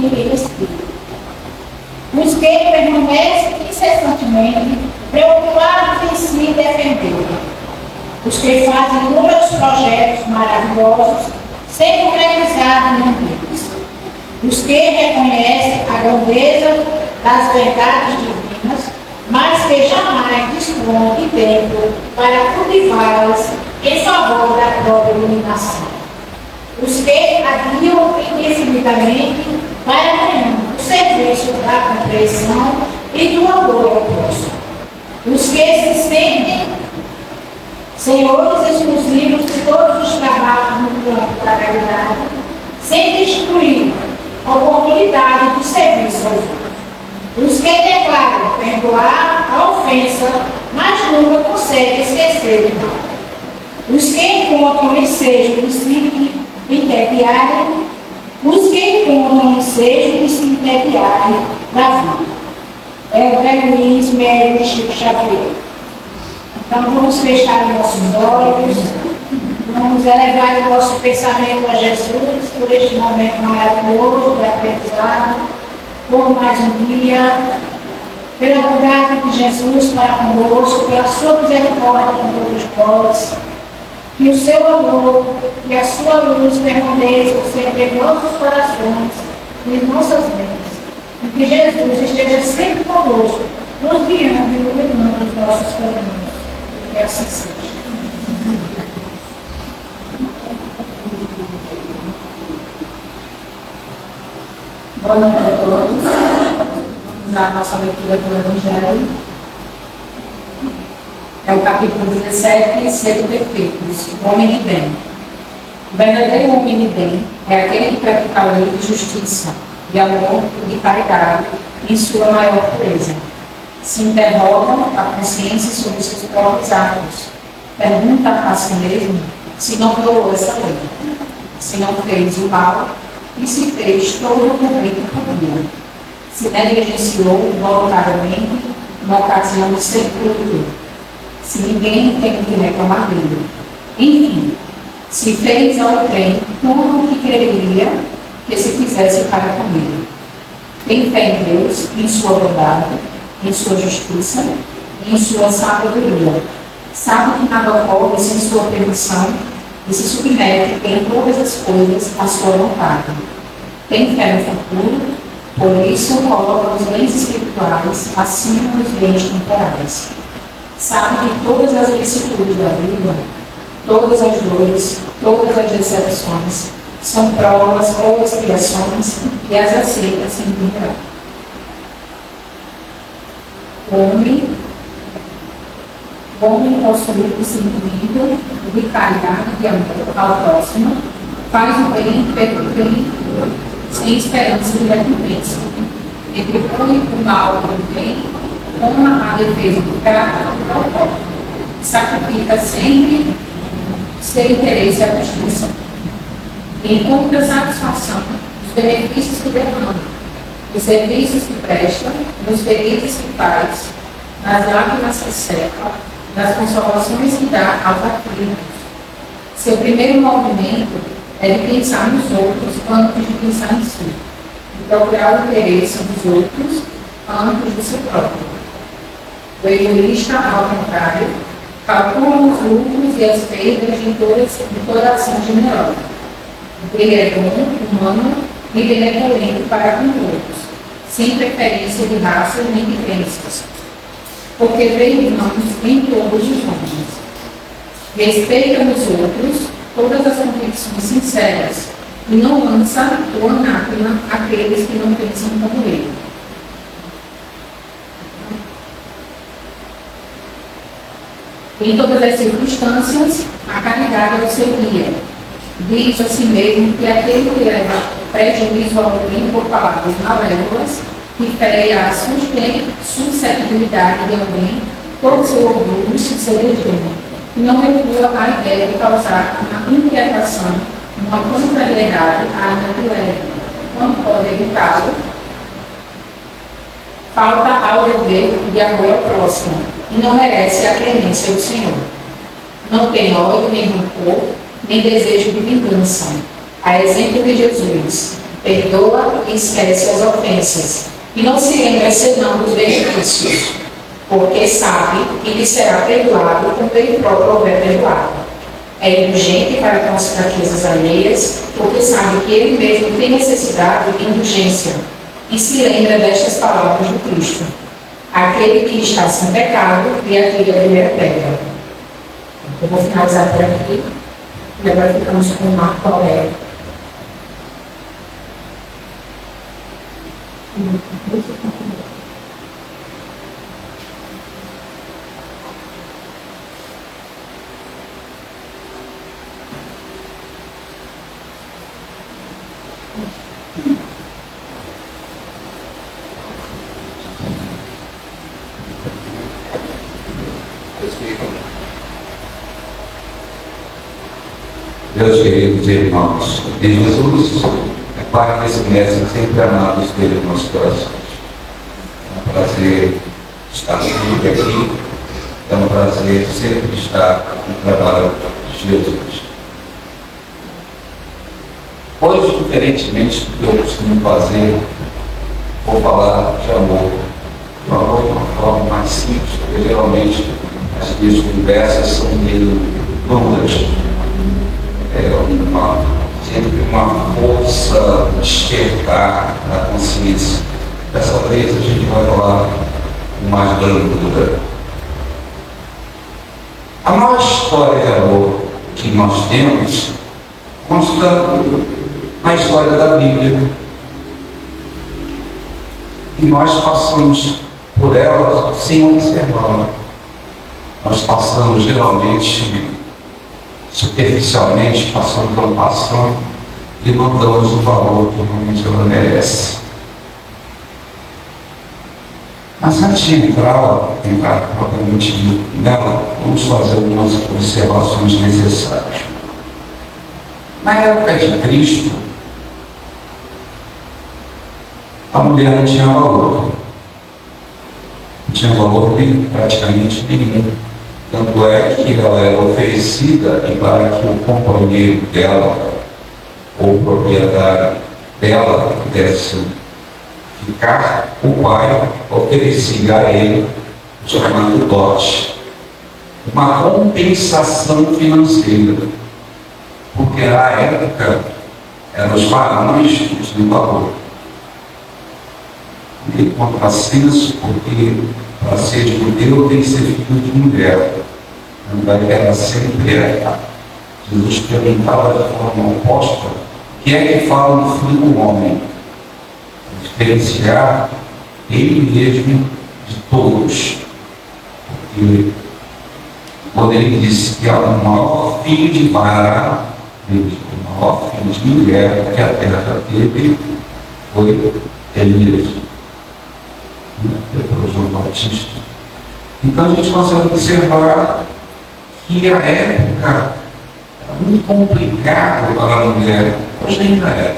espírito e espírito. Os que permanecem incessantemente preocupados em si defender. Os que fazem inúmeros projetos maravilhosos sem concretizar nenhum deles. Os que reconhecem a grandeza das verdades divinas, mas que jamais dispõem de tempo para cultivá-las em favor da própria iluminação. Os que adiam indefinidamente para amanhã o serviço da compreensão e do amor ao próximo. Os que se sentem senhores exclusivos de todos os trabalhos no campo da caridade, sem destruir a oportunidade de serviço aos outros. Os que declaram perdoar a ofensa, mas nunca conseguem esquecer o mal. Os que encontram ensejo de se interdiarem, os que encontram ensejo de se interdiarem da vida. André Luiz, Médio e Chico Xavier. Então vamos fechar nossos olhos, vamos elevar o nosso pensamento a Jesus por este momento maravilhoso de aprendizado, por mais um dia, pela bondade de Jesus para conosco, pela sua misericórdia com todos nós, que o seu amor e a sua luz permaneçam sempre em nossos corações e em nossas mentes, e que Jesus esteja sempre conosco, nos guiando e iluminando os nossos caminhos. Que assim seja. Boa noite a todos. Vamos à nossa leitura do Evangelho. É o capítulo 17, Sede Perfeitos, o homem de bem. O verdadeiro homem de bem é aquele que pratica a lei de justiça, de amor e de caridade em sua maior pureza. Se interrogam a consciência sobre seus próprios atos. Pergunta a si mesmo se não violou essa lei, se não fez o mal e se fez todo o bem que podia, se negligenciou voluntariamente na ocasião de ser puro, se ninguém tem que reclamar dele. Enfim, se fez ao bem tudo o que quereria que se fizesse para com ele. Tem fé em Deus, em sua bondade, em sua justiça e em sua sabedoria. Sabe que nada ocorre sem sua permissão e se submete em todas as coisas à sua vontade. Tem fé no futuro, por isso coloca os bens espirituais acima dos bens temporais. Sabe que todas as vicissitudes da vida, todas as dores, todas as decepções, são provas ou expiações e as aceita sem murmurar. O homem possui o sentido de caridade e de amor ao próximo, faz o bem pelo bem, sem esperança de recompensa. Entrepõe o mal pelo bem, toma a defesa do pecado ao próprio. Sacrifica sempre seu interesse à justiça. Encontra satisfação nos benefícios que derrama, nos serviços que presta, nos felizes que faz, nas lágrimas que seca, nas consolações que dá aos aflitos. Seu primeiro movimento é de pensar nos outros antes de pensar em si, de procurar o interesse dos outros antes do seu próprio. O egoísta, ao contrário, calcula os lucros e as perdas de toda ação generosa. Ele é bom, humano e benevolente para com todos, sem preferência de raças nem de crenças, porque vê irmãos em todos os homens. Respeita nos outros todas as convicções sinceras e não lança o anátema àqueles que não pensam como ele. Em todas as circunstâncias, a caridade é o seu guia. Diz a si mesmo que aquele que leva prejuízo ao bem por palavras malévolas, que fere a suscetibilidade de alguém, todo seu orgulho e seu legítimo, e não recua a ideia de causar uma inquietação, uma contrariedade ainda que leve, quando pode evitá-lo. Falta ao dever de amor ao próximo, e não merece a clemência do Senhor. Não tem ódio nem rancor, nem desejo de vingança, a exemplo de Jesus, perdoa e esquece as ofensas, e não se lembra senão dos benefícios, porque sabe que lhe será perdoado como ele próprio houver perdoado. É indulgente para com as fraquezas alheias, porque sabe que ele mesmo tem necessidade de indulgência, e se lembra destas palavras do Cristo: aquele que está sem pecado, e atire a primeira pedra. Eu vou finalizar por aqui, e agora ficamos com o Marco Aurélio. Meus queridos irmãos, em Jesus, é Pai desse mestre sempre amados dele nos corações. É um prazer estar sempre aqui, é um prazer sempre estar no trabalho de Jesus. Hoje, diferentemente do que eu costumo fazer, vou falar de amor de uma forma mais simples, porque geralmente as minhas conversas são meio longas. Sempre uma força despertar na consciência. Dessa vez a gente vai falar com mais brandura. A maior história de amor que nós temos consta na história da Bíblia. E nós passamos por ela sem observá-la. Nós passamos geralmente superficialmente, passando pela passão, e não damos o valor que realmente ela merece. Mas antes de entrar propriamente nela, vamos fazer algumas observações necessárias. Na época de Cristo, a mulher não tinha valor. Não tinha valor praticamente nenhum. Tanto é que ela era oferecida e para que o companheiro dela, ou o proprietário dela, pudesse ficar, o pai oferecia a ele o chamado dote, uma compensação financeira, porque na época eram os varões que tinham valor. E contrassenso, porque para ser de judeu tem que ser filho de mulher. Não vai era sempre era. Jesus perguntava de forma oposta: o que é que fala no filho do homem? Diferenciar ele mesmo de todos. Porque quando ele disse que era o maior filho de vara, o maior filho de mulher que a terra teve, foi ele mesmo. Depois João Batista. Então a gente consegue observar que a época era muito complicada para a mulher. Hoje ainda é,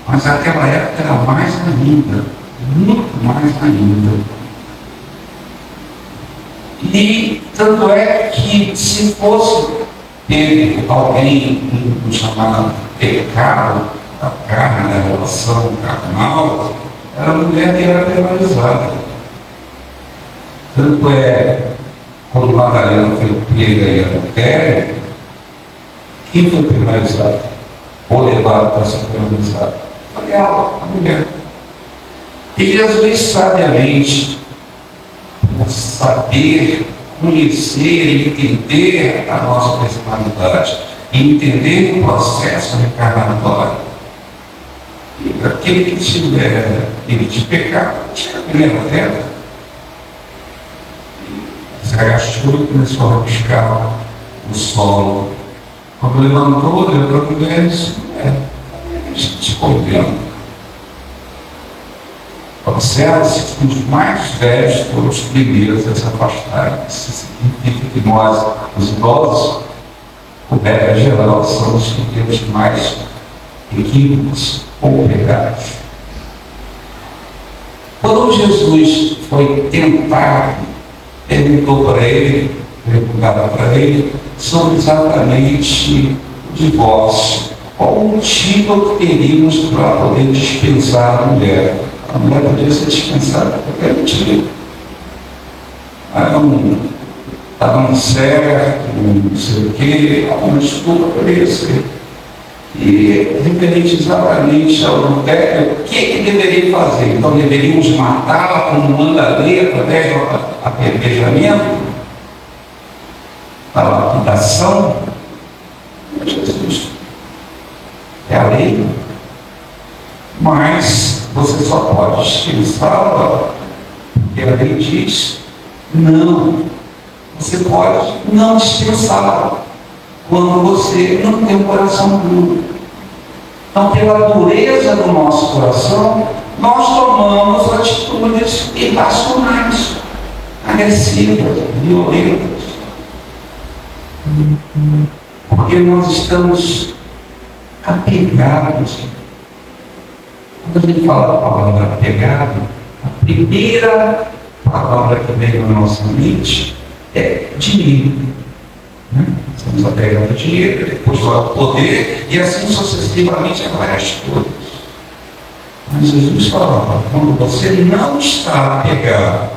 mas aquela época era mais ainda, muito mais ainda. E tanto é que se fosse ter alguém no chamado pecado da carne, da relação carnal, era a mulher que era penalizada. Tanto é, quando Madalena foi pega em adultério, quem foi penalizado? Ou levado para ser penalizado? Foi ela, a mulher. E Jesus, sabiamente, por saber, conhecer e entender a nossa personalidade, e entender o processo reencarnatório, aquele que tiver ele de pecado, tira a primeira pedra. Se agachou e começou a buscar o solo. Quando levantou, olhou para a mulher e disse: a gente escondendo. Observa-se que os mais velhos foram os primeiros a se afastarem. Isso significa que nós, os idosos, por regra geral, somos os que temos mais equívocos ou pecados. Quando Jesus foi tentado, perguntou para ele sobre exatamente o divórcio. qual o motivo que teríamos para poder dispensar a mulher? A mulher poderia ser dispensada por qualquer motivo. Está dando certo, não sei o quê, alguma desculpa poderia ser. E, referente exatamente ao adultério, o que deveria fazer? Então, deveríamos matá-la como manda a lei através do apedrejamento, a lapidação? Jesus é a lei, mas você só pode dispensá-la porque a lei diz não. Você pode não dispensá-la quando você não tem um coração duro. Então, pela dureza do nosso coração, nós tomamos atitudes irracionais, agressivas, violentas. Porque nós estamos apegados. Quando a gente fala da palavra apegado, a primeira palavra que vem na nossa mente é dinheiro. Né? Estamos apegados ao dinheiro, depois ao poder, e assim sucessivamente a várias coisas. Mas Jesus falava, quando você não está apegado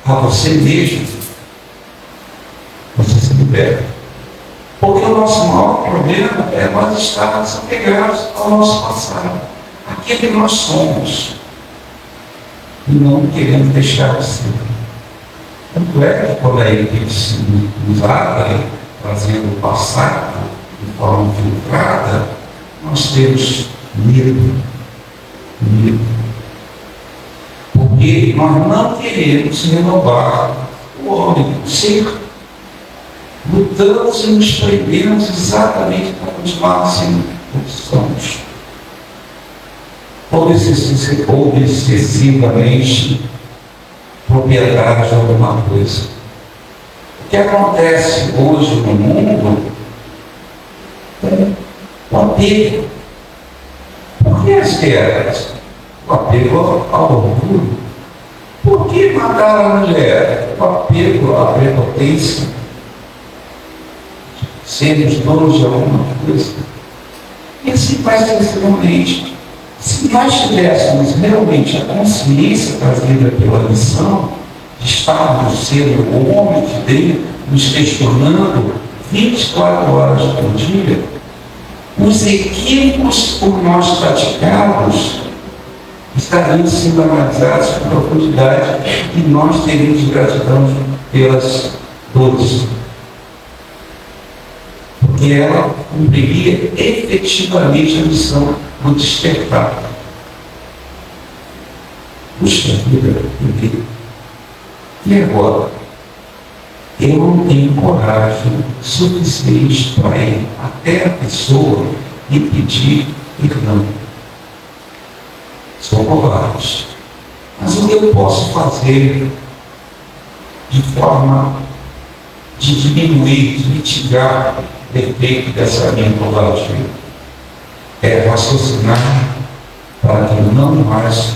a você mesmo, você se liberta. Porque o nosso maior problema é nós estarmos apegados ao nosso passado, aquilo que nós somos, e não queremos deixar de ser. Tanto é que quando a equipe se usada, trazendo o passado de forma filtrada, nós temos medo. Porque nós não queremos renovar o homem, o ser. Lutamos e nos prendemos exatamente para continuar sendo o que somos. Ou excessivamente proprietários de alguma coisa. O que acontece hoje no mundo é o apego. Por que as guerras? O apego ao orgulho. Por que matar a mulher? O apego à prepotência. Sermos donos de alguma coisa. E assim vai sucessivamente. Se nós tivéssemos realmente a consciência trazida pela lição, de estarmos sendo o homem de Deus, nos questionando 24 horas por dia, os equívocos por nós praticados estariam sendo analisados com profundidade e nós teríamos gratidão pelas dores. Porque ela cumpriria efetivamente a missão do despertar. Puxa vida, e agora? Eu não tenho coragem suficiente para ir até a pessoa e pedir perdão. Sou covarde. Mas o que eu posso fazer de forma de diminuir, de mitigar o efeito dessa minha covardia? É raciocinar para que não mais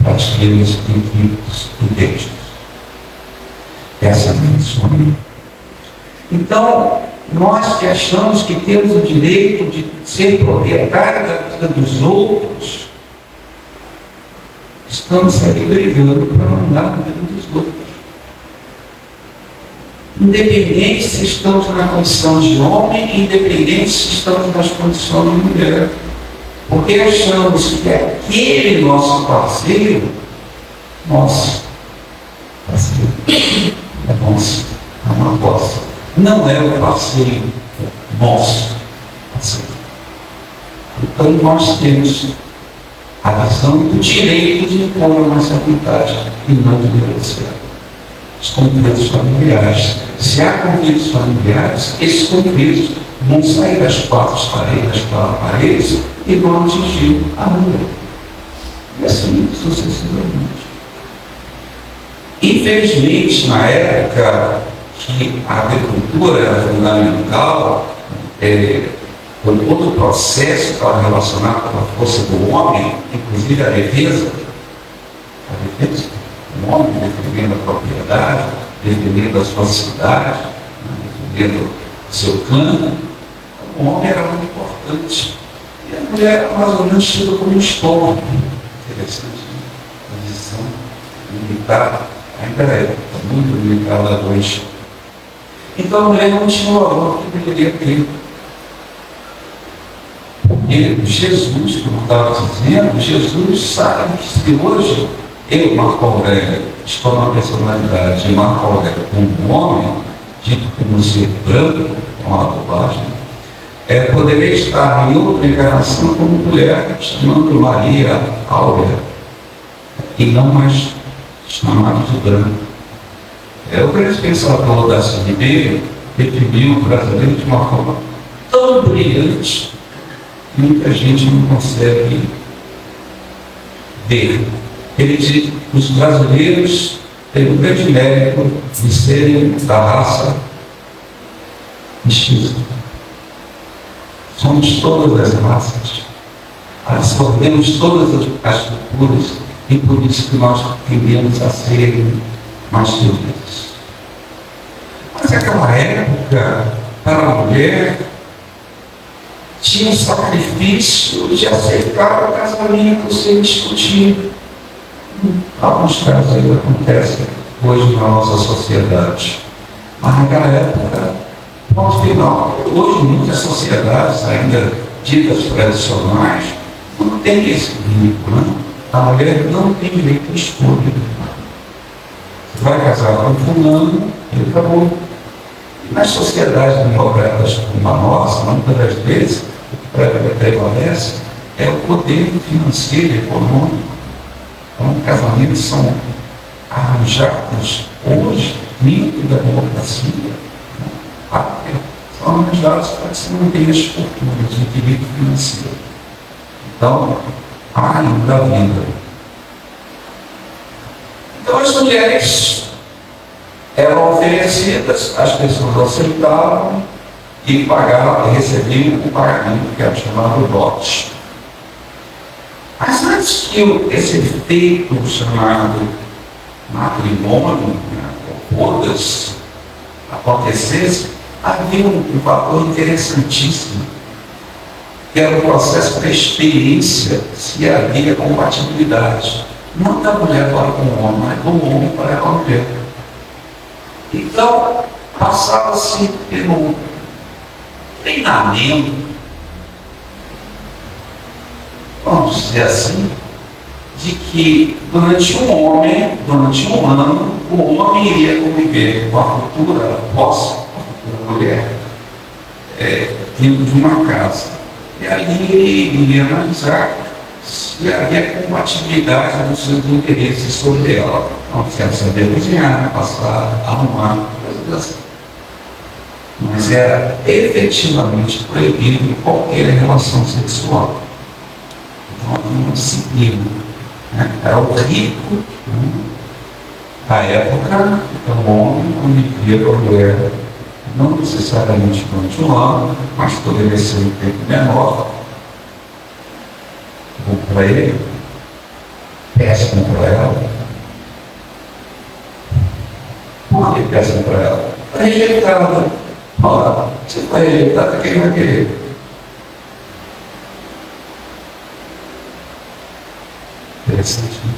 pratiquemos equívocos idênticos. Essa é a minha sonho. Então, nós que achamos que temos o direito de ser proprietário da vida dos outros, estamos aí brigando para mandar na vida dos outros. Independente se estamos na condição de homem, independente se estamos nas condições de mulher. Porque achamos que aquele nosso parceiro, nosso, é nosso, é uma nossa. Não é o parceiro nosso parceiro. Então nós temos a visão do direito de impor a nossa vontade e não de negociar. Os conflitos familiares. Se há conflitos familiares, esses conflitos vão sair das quatro paredes e vão atingir a rua. E assim sucessivamente. Infelizmente, na época que a agricultura era fundamental, quando todo o processo estava relacionado com a força do homem, inclusive a defesa, o homem defendendo a propriedade, defendendo a sua cidade, defendendo o seu clã, o homem era muito importante. mulher era mais ou menos tida como um estômago. Interessante, né? Posição militar, ainda é muito limitada hoje. Então a mulher não tinha o valor que deveria ter. Porque Jesus, como estava dizendo, Jesus sabe que se hoje eu, Marco Aurélio, estou na personalidade de Marco Aurélio como homem, dito como ser branco, com a bobagem, poderia estar em outra encarnação como mulher, chamando Maria Áurea, e não mais chamado de branco. O grande pensador da Ribeiro definiu o brasileiro de uma forma tão brilhante que muita gente não consegue ver. Ele diz que os brasileiros têm o grande mérito de serem da raça mestiça. Somos todas as raças, absorvemos todas as culturas e por isso que nós tendemos a ser mais felizes. Mas naquela época, para a mulher, tinha o sacrifício de aceitar o casamento sem discutir. Alguns casos ainda acontecem hoje na nossa sociedade. Mas naquela época, no final, hoje muitas sociedades ainda ditas tradicionais não têm esse vínculo, né? A mulher não tem direito de escolha. Você vai casar com fulano e acabou. E nas sociedades democráticas como a nossa, muitas das vezes, o que prevalece é o poder financeiro e econômico. Então, casamentos são arranjados hoje, dentro da democracia, são arranjados para que se mantenha as fortunas, o equilíbrio financeiro. Então, há ainda a vida. Então, as mulheres eram oferecidas, as pessoas aceitavam e pagavam, recebiam o pagamento que era chamado dote. Mas antes que esse efeito chamado matrimônio, né, bodas, acontecesse, havia um fator interessantíssimo, que era o processo da experiência, se havia compatibilidade. Não da mulher para com o homem, mas do homem para com a mulher. Então, passava-se pelo treinamento, vamos dizer assim, de que durante um ano, o homem iria conviver com a futura posse, com a futura mulher, dentro de uma casa. E aí ele iria analisar se havia compatibilidade dos seus interesses sobre ela. Então, se ela sabia cozinhar, passar, arrumar, coisas assim. Mas era efetivamente proibido qualquer relação sexual. Então, não disciplina. Né? Era o rico, né? Da época, o homem convivia com a mulher, não necessariamente durante um ano, mas poderia ser um tempo menor. Vou para ele, péssimo para ela. Por que péssimo para ela? Está rejeitada. Ora, você está rejeitada, quem vai querer? Interessante, né?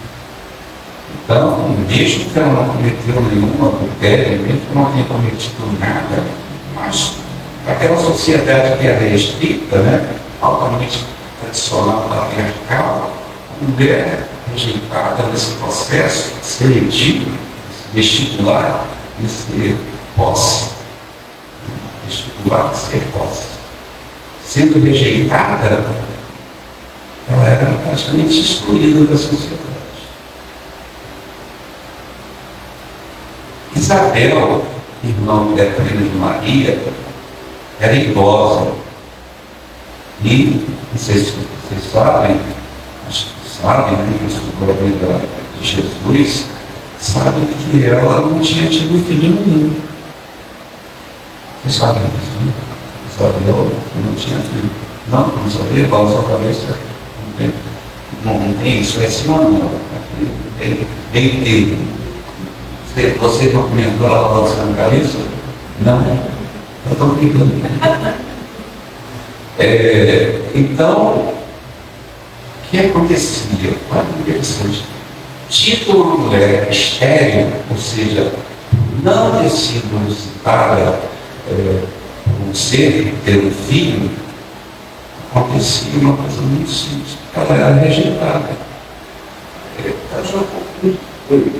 Então, mesmo que ela não cometeu nenhuma adultério, mesmo que não tenha cometido nada, mas aquela sociedade que era restrita, né, altamente tradicional, patriarcal, a mulher rejeitada nesse processo seletivo, vestibular, de ser posse, vestibular de ser posse, sendo rejeitada, ela era praticamente excluída da sociedade. Isabel, irmã da Catarina de Maria, era idosa. E, não sei se vocês sabem, acho que sabem, né, que estudou a vida de Jesus, sabem que ela não tinha tido filho nenhum. Vocês sabem disso, né? Isabel não tinha filho. Não sabia, fala sua cabeça. Não tem isso, é assim, não. Ele teve. Você não comentou ela balançando a cabeça? Não. Eu estou brincando. Então, que acontecia? Olha que interessante. Dito uma mulher estéril, ou seja, não ter sido visitada um ser, ter um filho, acontecia uma coisa muito simples. Ela era rejeitada. Ela já foi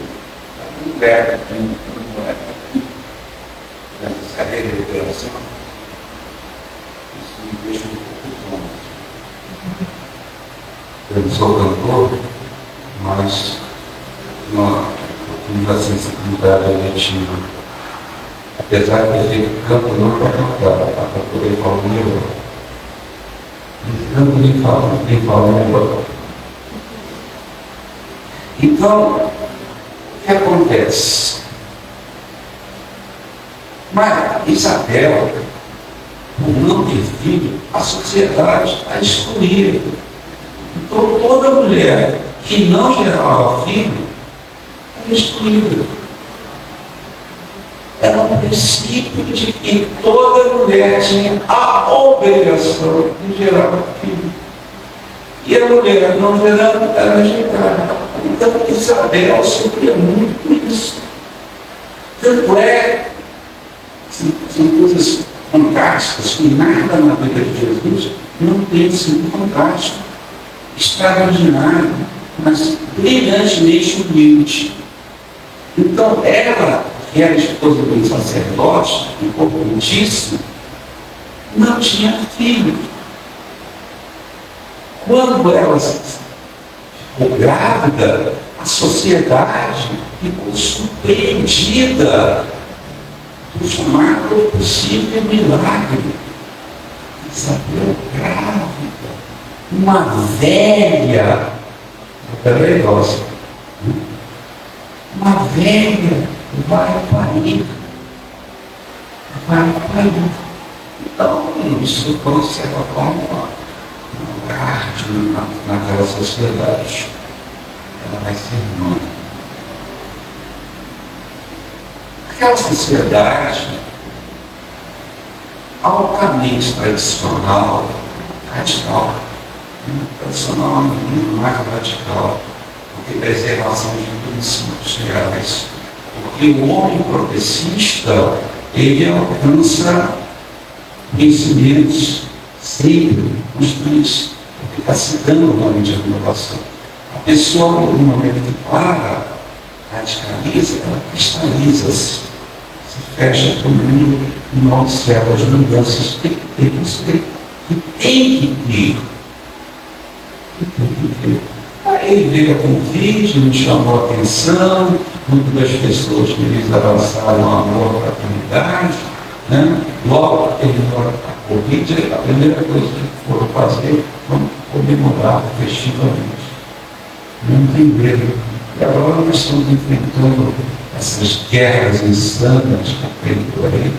mulher, nessa carreira de revelação. Isso me deixa um pouco longe. Eu sou cantor, mas uma sensibilidade eletiva. Apesar de ter feito canto não para cantar, para poder falar o meu. Canto nem fala o meu. Então, o que acontece? Mas Isabel, por não ter filho, a sociedade a excluía. Então, toda mulher que não gerava filho, era excluída. Era um princípio de que toda mulher tinha a obrigação de gerar filho. E a mulher não gerando era rejeitada. Então, Isabel sofria muito isso. Tanto é, são coisas fantásticas, que nada na vida de Jesus não tem sido fantástico, extraordinário, mas brilhantemente humilde. Então, ela, que era esposa de um sacerdote, importantíssimo, não tinha filho. Quando ela ficou grávida, a sociedade ficou surpreendida do chamado possível milagre. Isabel grávida, uma velha, uma velha vai parir. Então, isso conserva como arte naquela sociedade. Ela vai ser mãe. Aquela sociedade altamente tradicional, radical, tradicional muito mais radical do que preservação de princípios reais. Porque o homem progressista, ele alcança conhecimentos sempre constantes, porque está se dando uma mente de renovação. A pessoa, no momento que para, radicaliza, ela cristaliza-se, se fecha para o mundo e não observa as mudanças que tem que ter. Aí veio a convite, nos chamou a atenção, muitas das pessoas que eles avançaram o amor para a comunidade, né? Logo que terminou a Covid, a primeira coisa que foram fazer foi comemorar festivamente. Não entenderam. E agora nós estamos enfrentando essas guerras insanas que tem por aí,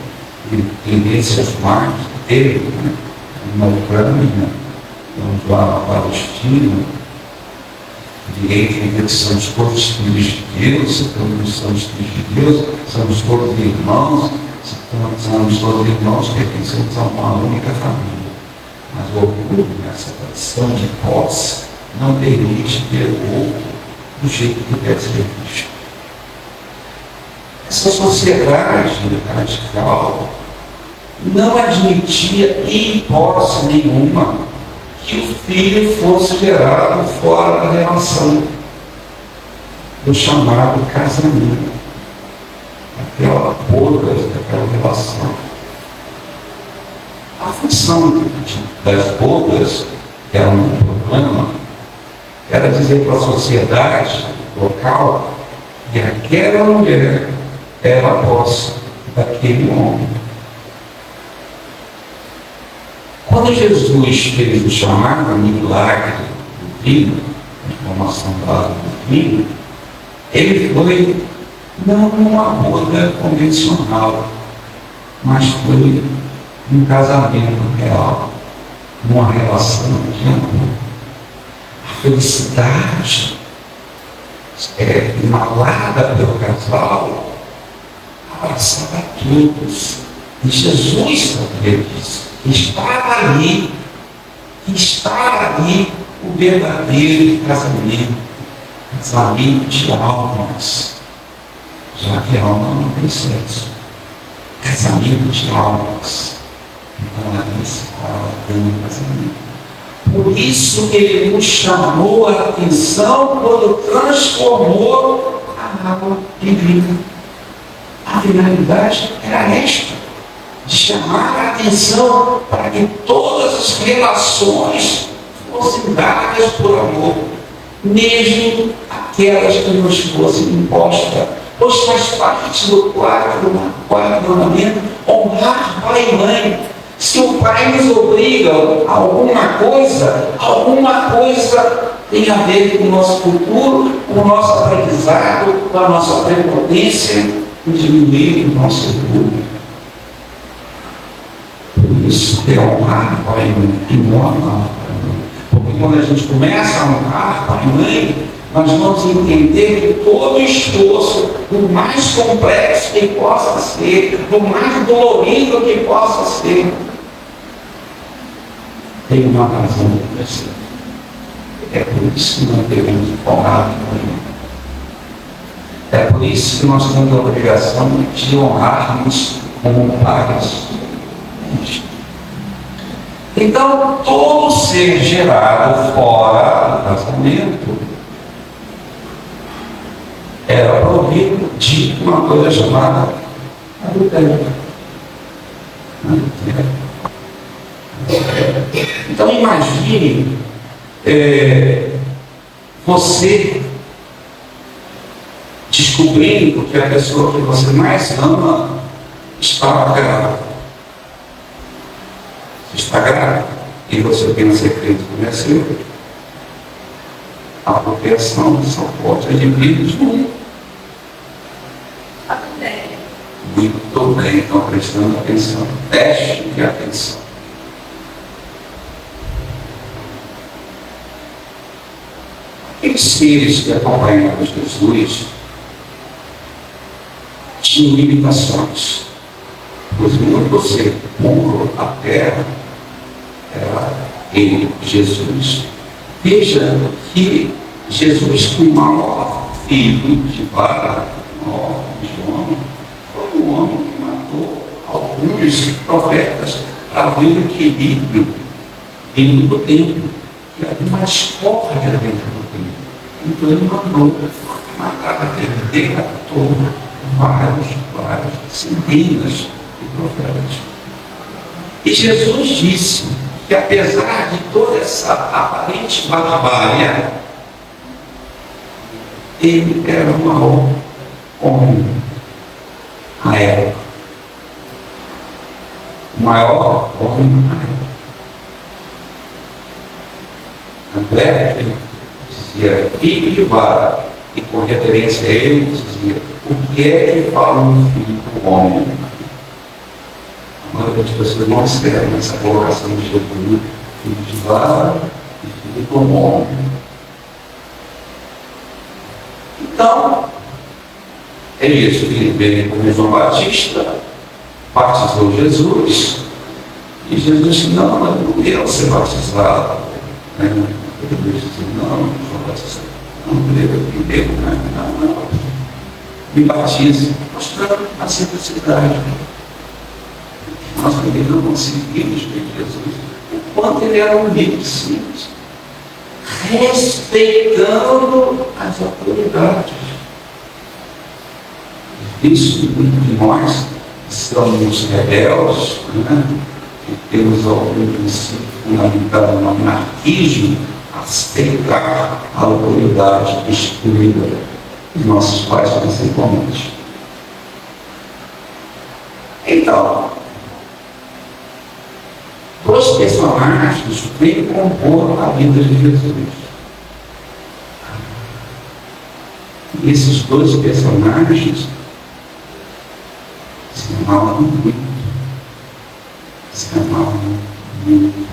e tendências mais que teve, né? Na Ucrânia, vamos lá na Palestina, direito de dizer que somos todos filhos de Deus, todos somos filhos de Deus, somos todos irmãos, somos todos irmãos que pertencemos a uma única família. Mas o orgulho, essa tradição de posse, não permite ver o outro do jeito que deve ser visto. Essa sociedade radical não admitia, em hipótese nenhuma, que o filho fosse gerado fora da relação do chamado casamento, aquela boda, daquela relação. A função das bodas, que era um problema, era dizer para a sociedade local que aquela mulher era a posse daquele homem. Quando Jesus fez o chamado milagre do filho, a formação do filho, ele foi não numa boda convencional, mas foi um casamento real, numa relação de amor. A felicidade inalada pelo casal abraçava a todos. E Jesus sabia disso. Estava ali o verdadeiro casamento de almas, já que a alma não tem sexo. Casamento de almas. Então ali se fala do casamento. Por isso ele nos chamou a atenção quando transformou a água em vinho. A finalidade era esta, de chamar a atenção para que todas as relações fossem dadas por amor, mesmo aquelas que nos fossem impostas, pois faz parte do quarto mandamento honrar pai e mãe. Se o pai nos obriga a alguma coisa tem a ver com o nosso futuro, com o nosso aprendizado, com a nossa prepotência, em diminuir o nosso orgulho. Por isso é honrar pai e mãe, e não amar pai e mãe. Porque quando a gente começa a honrar pai e mãe, nós vamos entender que todo esforço, por mais complexo que possa ser, por mais dolorido que possa ser, tem uma razão de acontecer. É por isso que nós devemos honrar pai e mãe. É por isso que nós temos a obrigação de honrarmos como pais. Então, todo ser gerado fora do casamento era provido de uma coisa chamada adultério. Então, imagine você descobrindo que a pessoa que você mais ama está grávida. Você está grávida e você pensa que Cristo conheceu. A proteção só pode adquirir no mundo. Muito bem, então prestando atenção. Teste de atenção. Aqueles seres que acompanhavam Jesus tinham limitações, pois muito ser puro a terra era ele, Jesus. Veja que Jesus, o maior filho de Vara, de João, foi um homem que matou alguns profetas para ver o equilíbrio dentro do templo, que havia uma discórdia dentro do templo. Então ele mandou matar aquele decatou vários, centenas de profetas. E Jesus disse que apesar de toda essa aparente barbárie, ele era o maior homem na época. O maior homem na época. André dizia filho de Vara, e com referência a ele dizia: o que é que fala um filho do homem? A maioria das pessoas não esperam essa colocação de Jesus, filho de Vara e filho do homem. Então, é isso que ele veio com João Batista, batizou Jesus, e Jesus disse: não, eu não quero ser batizado. Ele disse: não, João Batista, não devo, não, me batize, mostrando a simplicidade. Nós também não conseguimos ver Jesus, o quanto ele era humilde, simples, respeitando as autoridades. Isso, muitos de nós somos rebeldes, que temos algum princípio fundamentado no anarquismo, aceitar a autoridade instituída de nossos pais, principalmente. Então, dois personagens vêm compor a vida de Jesus. E esses dois personagens se amavam muito. Se amavam muito.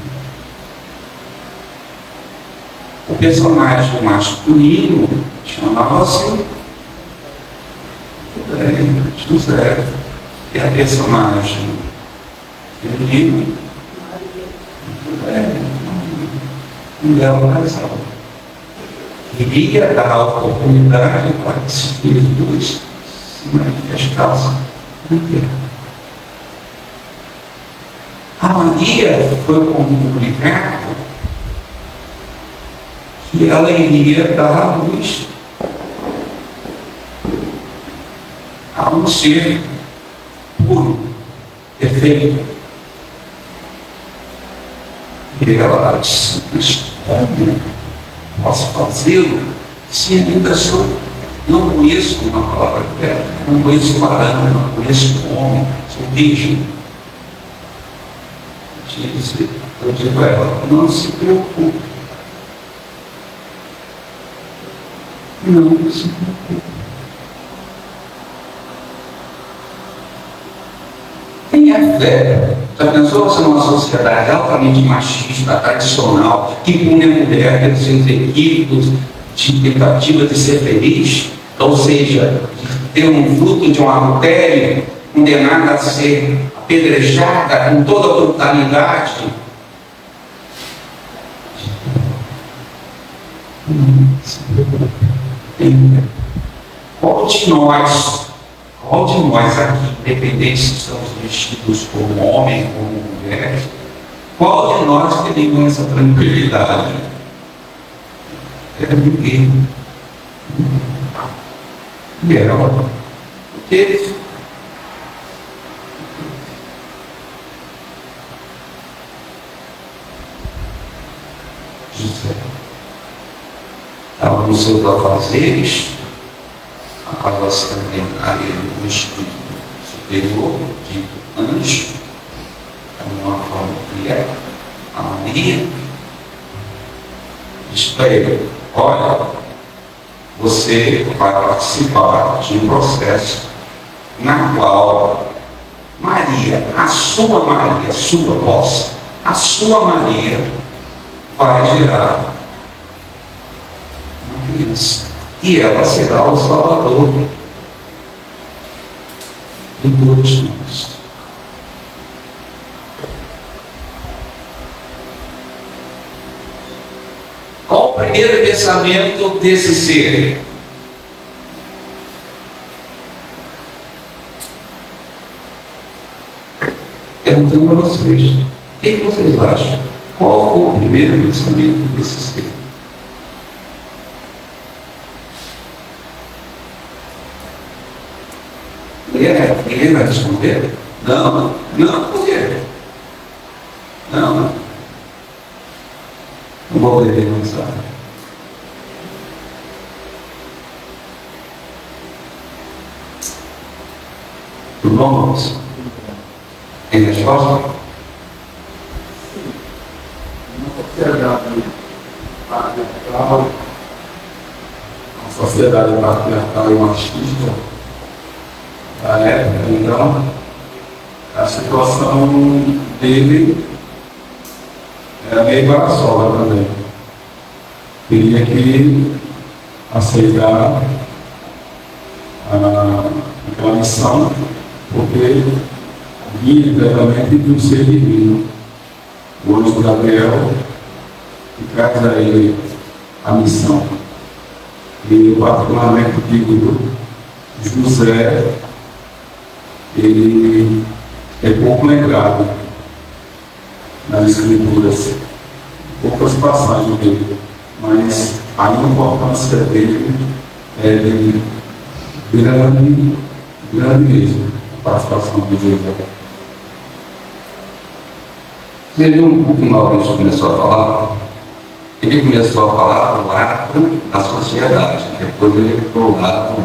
O personagem masculino chamava-se José, e a personagem feminina um belo casal. Queria dar a oportunidade para que esses dois se manifestassem na terra. A Maria foi comunicado que ela iria dar a luz a um ser puro, perfeito. E ela disse: mas como posso fazê-lo se ainda não conheço uma palavra dela, não conheço varão, não conheço homem, sou virgem. Eu digo a ela: não se preocupe. Não se preocupe. Tenha fé. Já pensou você numa sociedade altamente machista, tradicional, que pune a mulher pelos seus equívocos de tentativa de ser feliz? Ou seja, de ter um fruto de um adultério, condenada a ser apedrejada com toda a brutalidade? Qual de nós aqui, independente se estamos vestidos como homem, como mulher, qual de nós teria essa tranquilidade? Era ninguém. E era porque José estava nos seus afazeres, a centenária do Espírito Superior, dito anjo, é uma forma que é a Maria, diz para ele: olha, você vai participar de um processo na qual Maria, a sua Maria vai gerar uma criança. E ela será o Salvador de todos nós. Qual o primeiro pensamento desse ser? Perguntando a vocês: o que vocês acham? Qual foi o primeiro pensamento desse ser? Ninguém vai responder? Não, por quê? Não vou ler a mensagem. Tudo bom, moço? Tem resposta? Uma sociedade patriarcal e machista da época, então a situação dele era meio embaraçosa também. Teria que aceitar aquela missão, porque vinha diretamente de um ser divino, o anjo Gabriel, que traz a ele a missão. E eu particularmente digo: José, ele é pouco lembrado nas escrituras, poucas passagens dele, mas a importância dele é de grande mesmo, a participação de José. Você viu o que o Maurício começou a falar? Ele começou a falar do lado da sociedade, depois ele foi o lado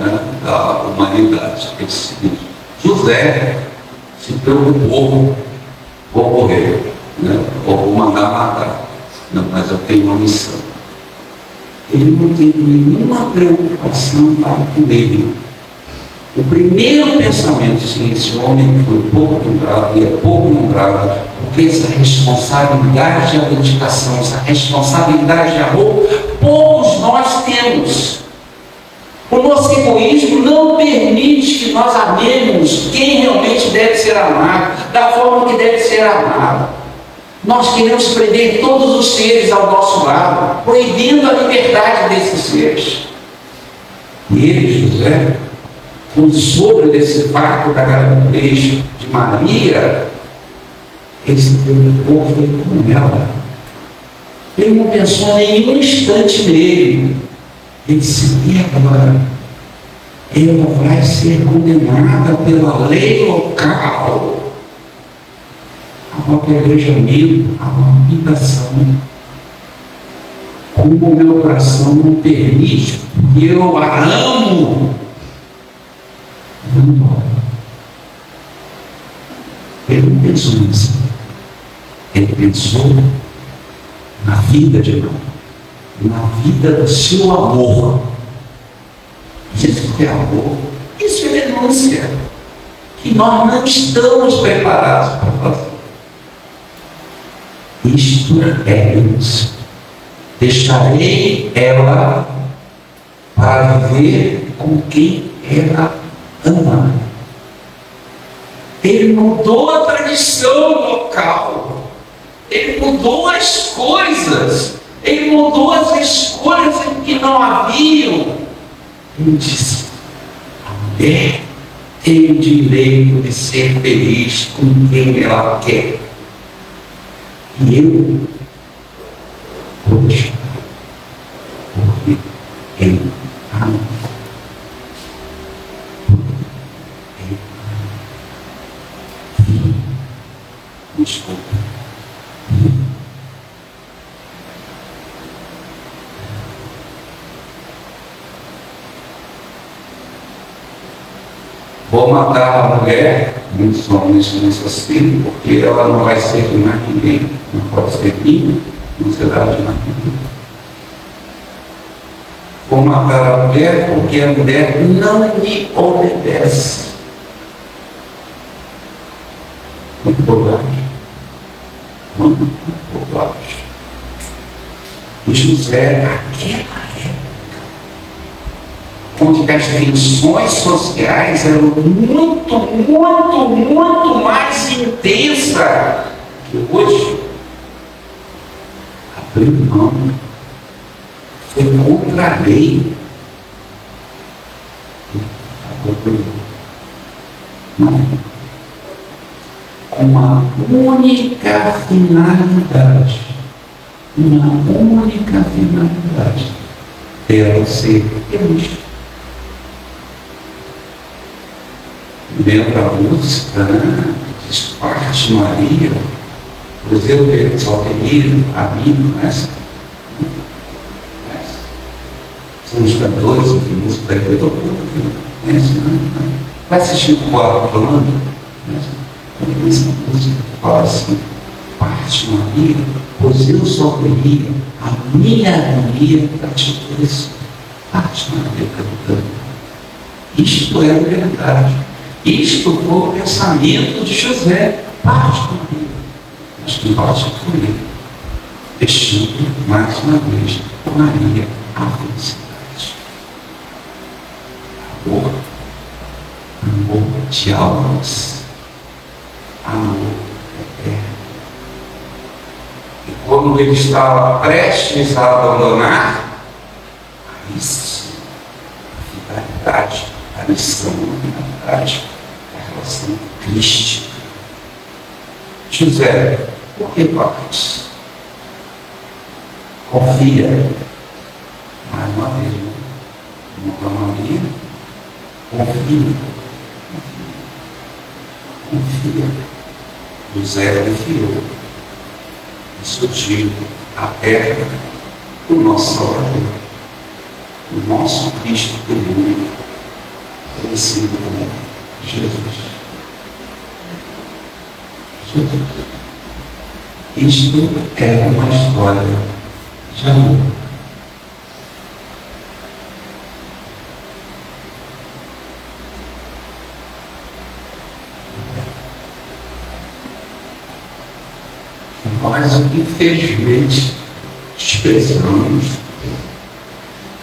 da humanidade. Ele disse o seguinte: José se preocupou, vou morrer, ou vou mandar matar. Não, mas eu tenho uma missão. Ele não teve nenhuma preocupação para com ele. O primeiro pensamento: esse homem foi pouco lembrado, e é pouco lembrado, porque essa responsabilidade de dedicação, essa responsabilidade de amor, poucos nós temos. O nosso egoísmo não permite que nós amemos quem realmente deve ser amado, da forma que deve ser amado. Nós queremos prender todos os seres ao nosso lado, proibindo a liberdade desses seres. E ele, José, com sobre desse fato da gravidez de Maria, ele se preocupou com ela. Ele não pensou nenhum instante nele. Ele disse: e agora? Ela vai ser condenada pela lei local. A própria igreja amigo, a limitação. Como o meu coração não permite, porque eu a amo. Vamos embora. Ele não pensou nisso. Ele pensou na vida de irmão, na vida do seu amor. Isso é amor, isso é renúncia, que nós não estamos preparados para fazer. Isto é renúncia. Deixarei ela para viver com quem ela ama. Ele mudou a tradição local. Ele mudou as coisas. Ele mudou as escolhas em que não haviam. Ele disse: a mulher tem o direito de ser feliz com quem ela quer. E eu vou deixar, porque ele ama. Desculpa. Vou matar a mulher, muitos homens pensam assim, porque ela não vai ser de mais ninguém, não pode ser minha, não será de mais ninguém. Vou matar a mulher porque a mulher não me obedece. Muito bobagem. Muito bobagem. E José, naquela época, onde as tensões sociais eram muito mais intensas que hoje, abriu mão, foi contra a lei. Não. Com uma única finalidade. Uma única finalidade. Dela ser feliz. Lembra a música, né? Diz parte Maria, pois eu só teria a mim, essa. São os cantores que música da igreja, vai assistir o quadro falando, essa música fala assim: parte Maria, pois eu só teria a minha agonia para te oferecer. Parte Maria cantando. Isto é a verdade. Isto foi o pensamento de José, parte Maria, mas que pode escolher, deixando mais uma vez Maria a felicidade. Amor de almas, amor eterno. E quando ele estava prestes a abandonar, aí sim, a finalidade, a missão, a finalidade, a relação crística. José, por que partes? Confia. Mais uma vez, uma Maria, confia. José confiou. E surgiu a terra do nosso Salvador, o nosso Cristo do mundo, conhecido como Jesus. Isto é uma história de amor. Nós, infelizmente, desprezamos,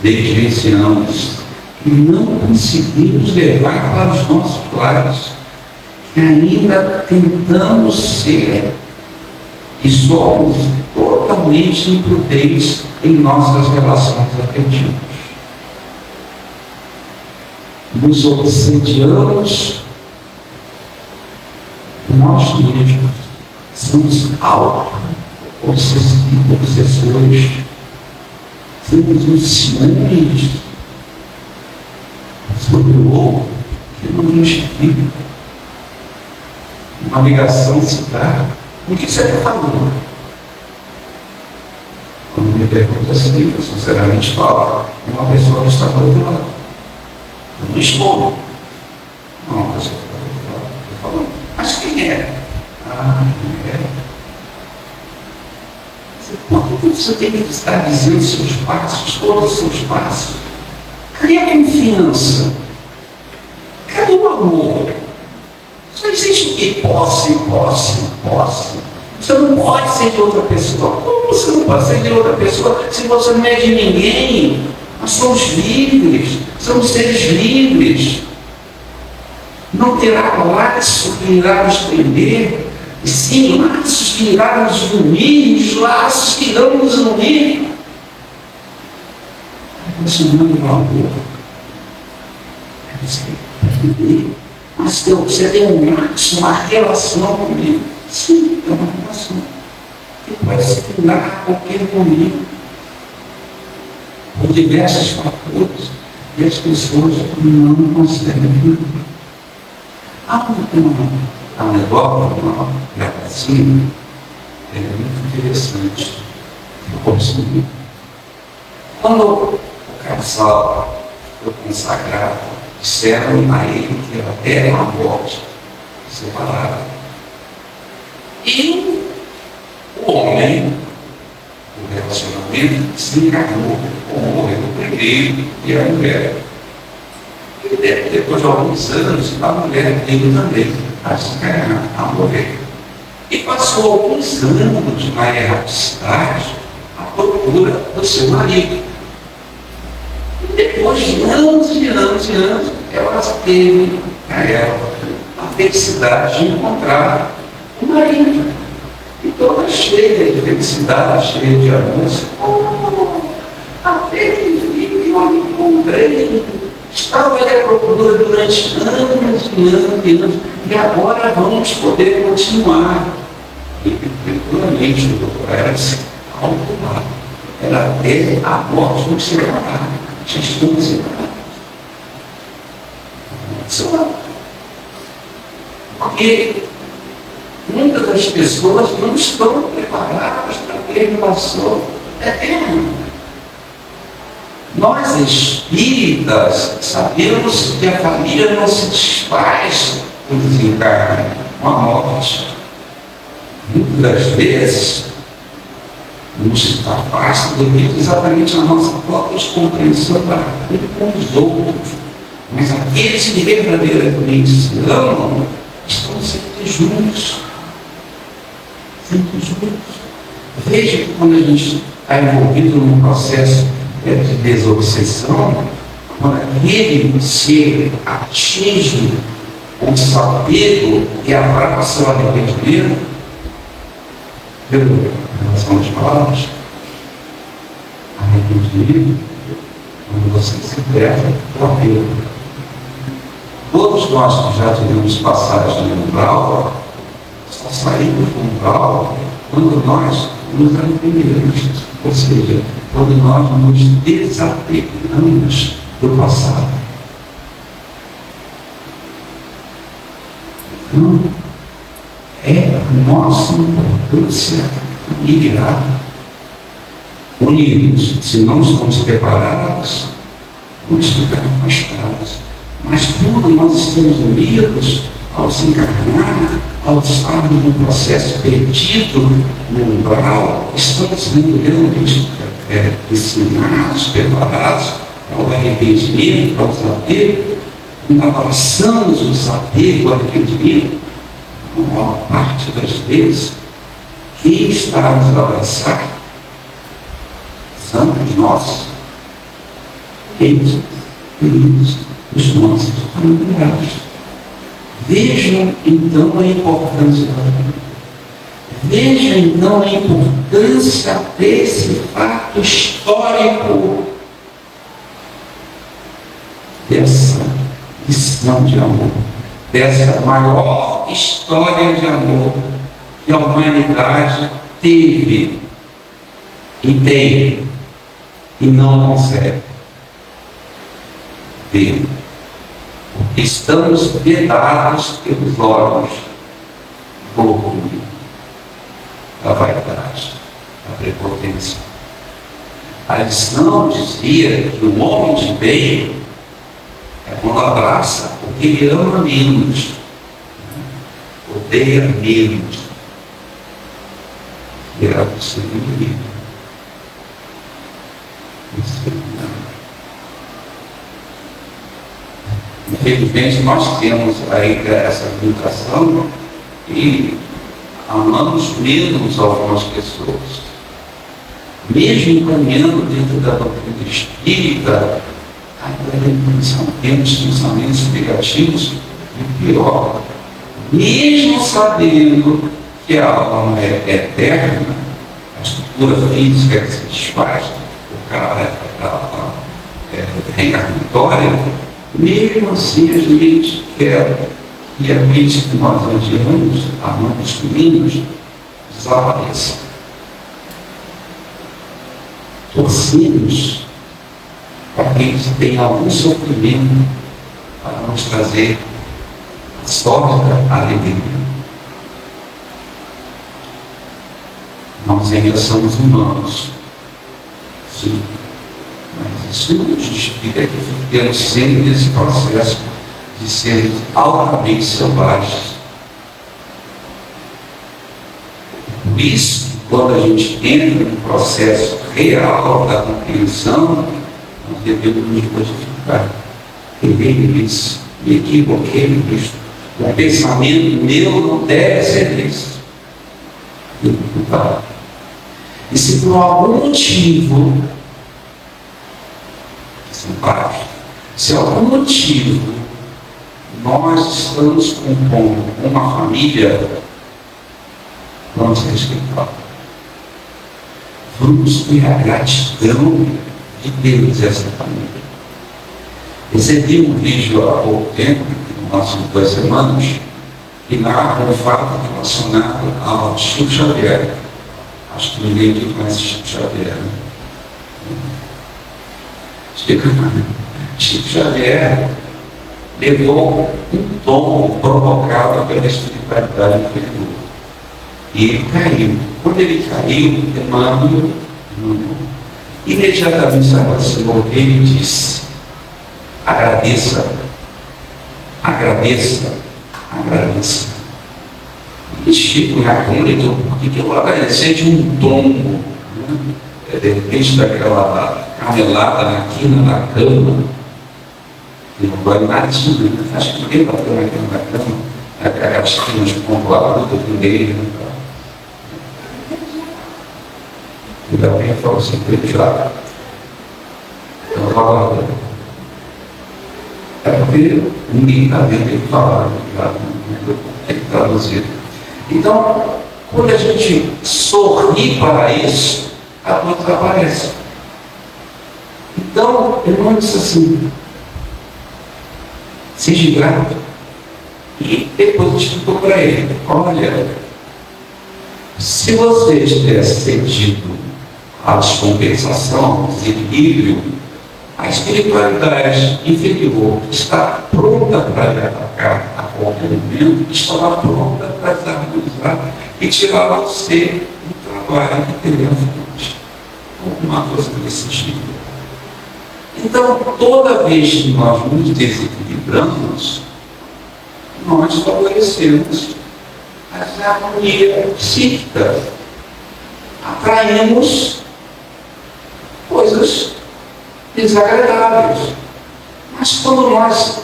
negligenciamos e não conseguimos levar para os nossos lares. Ainda tentamos ser e somos totalmente imprudentes em nossas relações afetivas. Nos obsediamos nós mesmos, somos auto-obsessores, temos um ciúmes sobre o outro que não nos vive. Uma ligação se dá. O que você está falando? Quando me pergunta assim, eu sinceramente falo, uma pessoa que está do outro lado. Eu não estou. Não, uma pessoa que está do outro lado. Eu falo, mas quem é? Ah, quem é? Quando você tem que estar dizendo seus passos, todos os seus passos, cadê a confiança? Cadê o amor? Só existe o quê? Posse. Você não pode ser de outra pessoa. Como você não pode ser de outra pessoa se você não é de ninguém? Nós somos livres, somos seres livres. Não terá laço que irá nos prender, e sim laços que irá nos unir, laços que irão nos unir. Você não é um amor. Mas você tem um laço, uma relação comigo. Sim, é uma relação que pode se tornar a qualquer momento, por diversos fatores, e as pessoas não conseguem viver. Há uma anedota, uma gravação, é muito interessante. Eu consegui. Quando o casal foi consagrado, disseram a ele que até a morte separada. E o homem, o relacionamento, se encarnou como morreu primeiro e a mulher. E depois de alguns anos, a mulher veio também a se encarnar, a morrer. E passou alguns anos na erraticidade à procura do seu marido. E depois de anos, ela teve a felicidade de encontrar o marido. E toda cheia de felicidade, cheia de amor. Até que eu me encontrei. Estava à procura durante anos, e agora vamos poder continuar. E puramente o doutor era calculado. Era até a morte nos separar. Já estamos separados. Porque muitas das pessoas não estão preparadas para ter relação eterna. Nós espíritas sabemos que a família não se desfaz por desencarne com a morte. Muitas das vezes nos afasta devido exatamente à nossa própria descompreensão para com os outros. Mas aqueles que verdadeiramente se amam estão sempre juntos. Sempre juntos. Veja que quando a gente está envolvido num processo de desobsessão, quando aquele ser atinge o desapego e abraça o arrependimento, pela relação às palavras, arrependimento, quando você se entrega o apego. Todos nós que já tivemos passagem no umbral, só saímos do umbral quando nós nos arrependemos, ou seja, quando nós nos desapegamos do passado. Então, é nossa importância familiar. Unidos, se não estamos preparados, vamos ficar afastados. Mas quando nós estamos unidos, ao se encarnar, ao estarmos num processo perdido no umbral, estamos sendo realmente ensinados, preparados ao arrependimento, ao desapego. Quando abraçamos o desapego, o arrependimento, a maior parte das vezes, quem está a nos abraçar são os nossos queridos, os nossos familiares. Vejam então a importância da família. Veja então a importância desse fato histórico, dessa lição de amor, dessa maior história de amor que a humanidade teve e tem e não consegue ver. Estamos vedados pelos olhos do orgulho, da vaidade, da prepotência. A lição dizia que o homem de bem é quando abraça o que ele ama menos, odeia menos, que era o segundo livro. Infelizmente, nós temos aí essa limitação e amamos menos algumas pessoas. Mesmo caminhando dentro da doutrina espírita, ainda temos pensamentos negativos e pior. Mesmo sabendo que a alma é eterna, a estrutura física que se desfaz, o cara é reencarnatória, mesmo assim a gente quer que a mente que nós odiamos, amamos menos, desapareça. Torcemos para que eles tenham algum sofrimento para nos trazer a sorte, a alegria. Nós ainda somos humanos, sim, mas isso não justifica que fiquemos sempre nesse processo de sermos altamente selvagens. Por isso, quando a gente entra no processo real da compreensão, nós devemos nos modificar. Errei isso, me equivoquei nisso. O pensamento meu não deve ser isso. E se por algum motivo, se algum motivo nós estamos compondo uma família, vamos respeitar. Vamos ter a gratidão de Deus essa família. Recebi um vídeo há pouco tempo, no máximo 2 semanas, que narra um fato relacionado ao Chico Xavier. Acho que ninguém aqui conhece Chico Xavier. Chico Xavier levou um tombo provocado pela espiritualidade inferior. E ele caiu. Quando ele caiu, Emmanuel imediatamente se aproximou dele e disse: agradeça, agradeça, agradeça. E Chico recomendou, porque eu agradecer de um tombo, né? De repente daquela canelada na quina da cama, e não vai nadinha, né? Acho que ninguém bateu na quina da cama, aquelas quinas pontuadas do primeiro, né? E alguém falou assim, já. Então, fala, é porque ninguém está vendo ele falar, tem que traduzir. Então, quando a gente sorri para isso, a coisa aparece. Então, o irmão disse assim, seja grato. E depois explicou para ele, olha, se você tivesse sentido a descompensação, o desequilíbrio, a espiritualidade inferior está pronta para lhe atacar a qualquer momento, estava pronta para desarmonizar e tirar você do trabalho que teremos. Alguma coisa nesse sentido. Então, toda vez que nós nos desequilibramos, nós favorecemos a desarmonia psíquica, atraímos coisas desagradáveis. Mas quando nós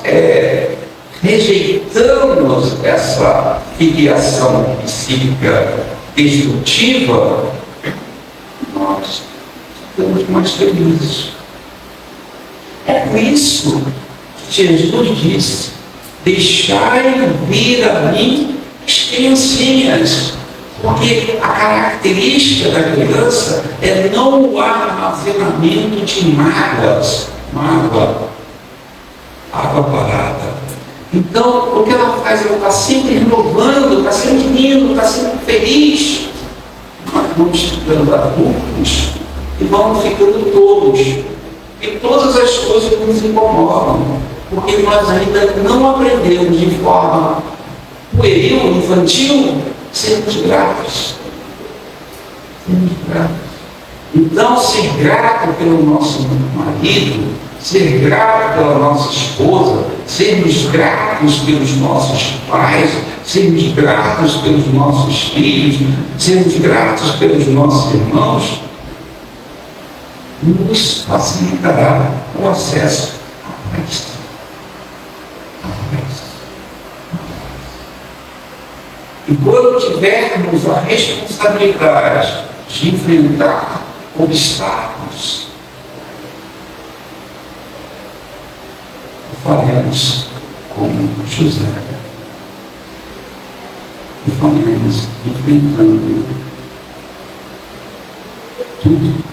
rejeitamos essa filiação psíquica destrutiva, nós ficamos mais felizes. É por isso que Jesus disse: deixai vir a mim as criancinhas, Porque a característica da criança é não o armazenamento de mágoas, água parada. Então, o que ela faz? Ela está sempre renovando, está sempre rindo, está sempre feliz. Nós vamos ficando adultos e vamos ficando tolos. E todas as coisas nos incomodam, porque nós ainda não aprendemos de forma pueril, infantil, sermos gratos. Sermos gratos. Então, ser grato pelo nosso marido, ser grato pela nossa esposa, sermos gratos pelos nossos pais, sermos gratos pelos nossos filhos, sermos gratos pelos nossos irmãos, nos facilitará o acesso à paz. E quando tivermos a responsabilidade de enfrentar obstáculos, faremos como José. E faremos enfrentando tudo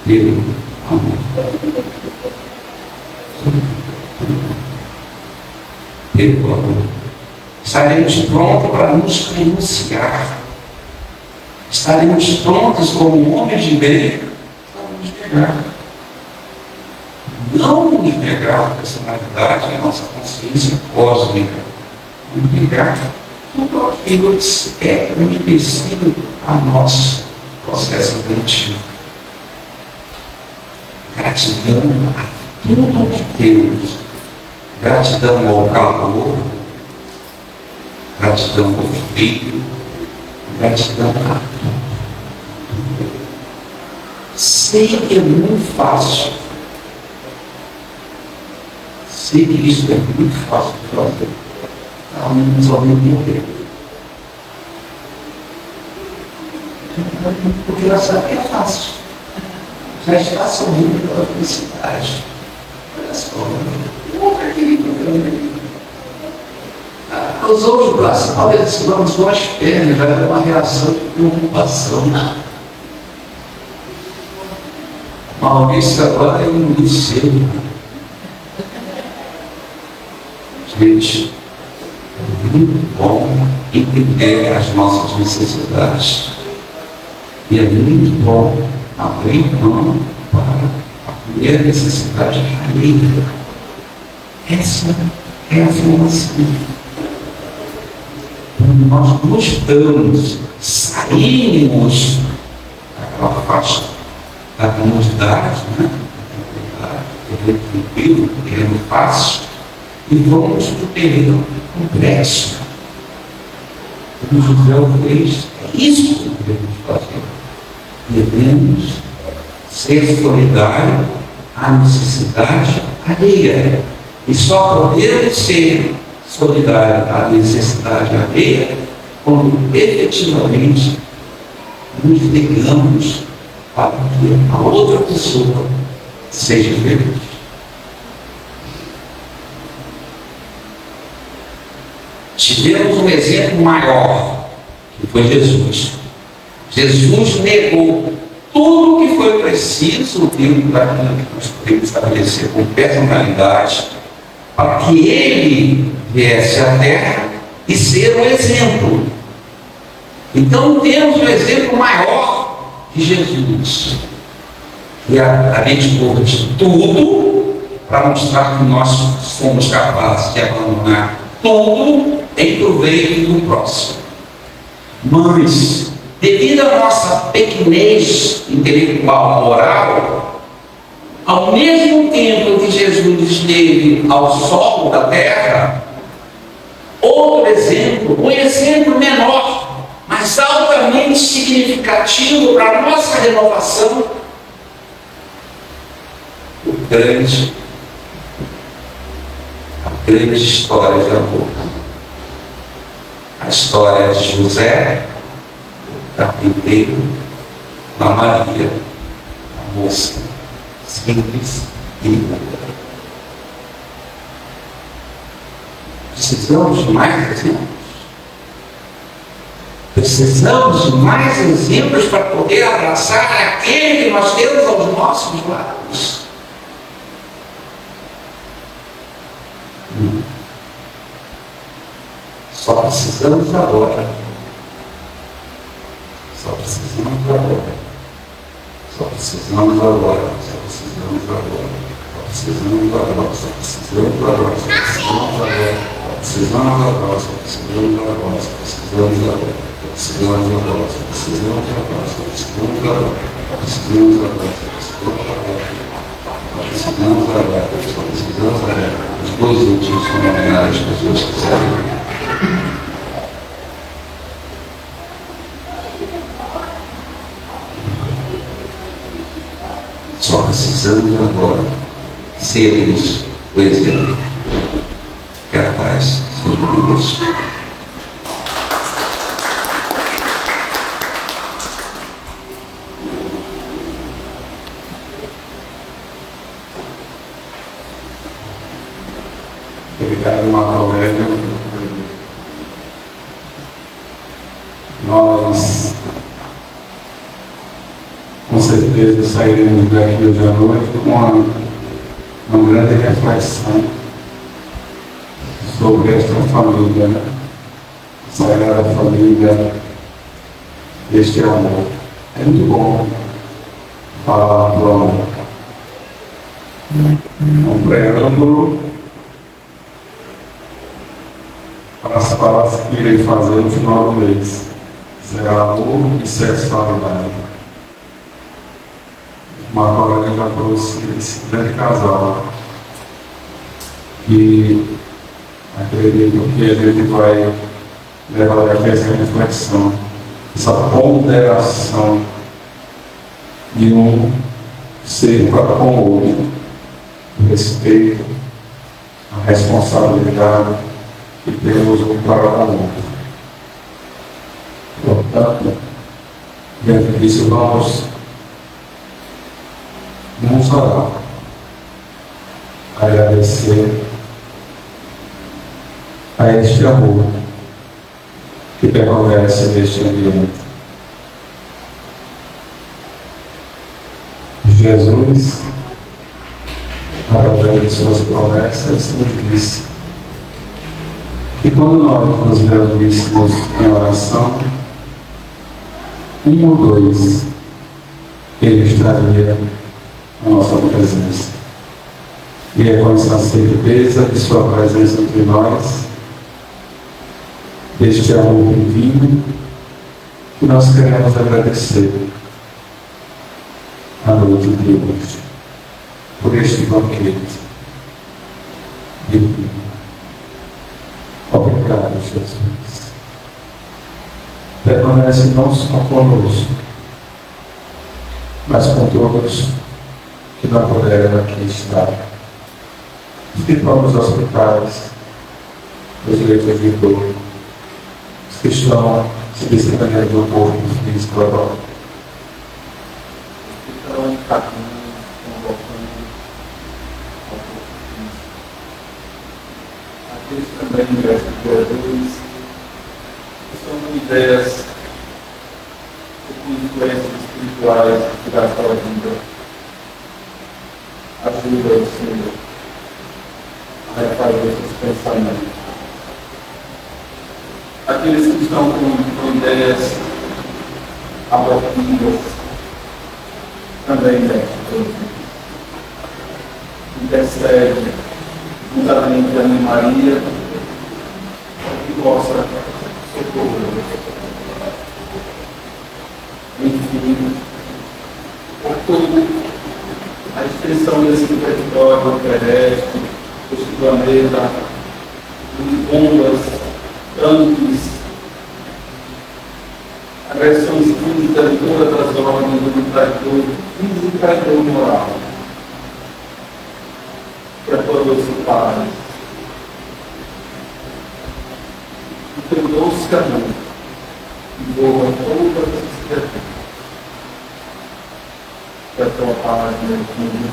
pelo amor. Pelo amor. Estaremos prontos para nos renunciar. Estaremos prontos como homens de bem para nos negar. Não nos negar a personalidade, a nossa consciência cósmica. Nos negar tudo aquilo que é um empecilho a nosso processo evolutivo. Gratidão a tudo que temos. Gratidão ao calor, gratidão ao filho, gratidão a tudo. Sei que é muito fácil. Sei que isso é muito fácil de fazer. Ao menos ao mesmo tempo. Porque ela sabe que é fácil. Já está sorrindo pela felicidade. Olha só, outra querida. Os outros braços, talvez vamos com as pernas, vai dar uma reação de preocupação. Maurício agora é um liceu. Gente, é muito bom entender as nossas necessidades. E é muito bom abrir mão para a primeira necessidade alheia. Essa é a formação. Quando nós gostamos, saímos daquela faixa da comodidade, né? Tranquilo, querendo fácil, e vamos para o terreno complexo. Como José fez, é isso que devemos fazer. Devemos ser solidários à necessidade alheia. E só podemos ser solidários à necessidade alheia quando efetivamente nos ligamos para que a outra pessoa seja feliz. Tivemos um exemplo maior, que foi Jesus. Jesus negou tudo o que foi preciso dentro daquilo que nós podemos estabelecer com personalidade, para que ele viesse à Terra e ser um exemplo. Então temos um exemplo maior que Jesus. E a gente pôs tudo para mostrar que nós somos capazes de abandonar tudo em proveito do próximo. Mas, devido à nossa pequenez intelectual, moral, ao mesmo tempo que Jesus esteve ao solo da terra, outro exemplo, um exemplo menor, mas altamente significativo para a nossa renovação, a grande história de amor. A história de José, o carpinteiro, da Maria, a moça simples e pura. Precisamos de mais exemplos. Precisamos de mais exemplos para poder abraçar aquele que nós temos aos nossos lados. Só precisamos agora. Só precisamos agora. Só precisamos agora. Só precisamos agora. Só precisamos agora. Só precisamos agora. Só precisamos agora. Só precisamos agora. Só precisamos agora. Só precisamos agora. Precisamos agora, precisamos agora, precisamos agora, precisamos agora, precisamos agora, precisamos agora. Os dois últimos são homenagens que as pessoas quiserem. Só precisamos agora sermos o exemplo que a paz seja conosco. Obrigado, Marco Aurélio. Nós, com certeza, sairemos daqui hoje à noite com uma grande reflexão sobre esta família, Sagrada Família, este amor. É muito bom falar do amor. Um preâmbulo para as palavras que irei fazer no final do mês. Será amor e sexualidade. Uma colega já trouxe esse grande casal. E acredito que a gente vai levar aqui essa reflexão, essa ponderação de um ser para com o outro, o respeito, a responsabilidade que temos um para o outro. Portanto, diante disso, vamos orar, agradecer a este amor que permanece neste ambiente. Jesus, através de suas promessas, nos disse que quando nós nos reuníssemos em oração, um ou dois, Ele estaria na nossa presença. E é com essa certeza de sua presença entre nós, deste amor divino, que nós queremos agradecer a noite de hoje, por este banquete divino. Obrigado, Jesus. Permanece não só conosco, mas com todos que não puderam aqui estar. Os que estão nos hospitais, os leitos de dor, os que estão se desprendendo do corpo físico agora. Estão em caminho, convocando ao corpo físico. Aqueles também, graças a Jesus, que são ideias com influências espirituais que dá para a vida. Ajuda o Senhor a refazer esses pensamentos. Aqueles que estão com ideias abortivas também Deus. Intercede juntamente a Mãe Maria que possa socorrer. Enfim, por tudo, a extensão desse território terrestre, deste planeta, de bombas, tanques, agressões físicas de todas as ordens do traidor, físico e traidor moral. Para todos os pais. E teu doce caminho envolva todas as criaturas. Que a tua paz, meu filho,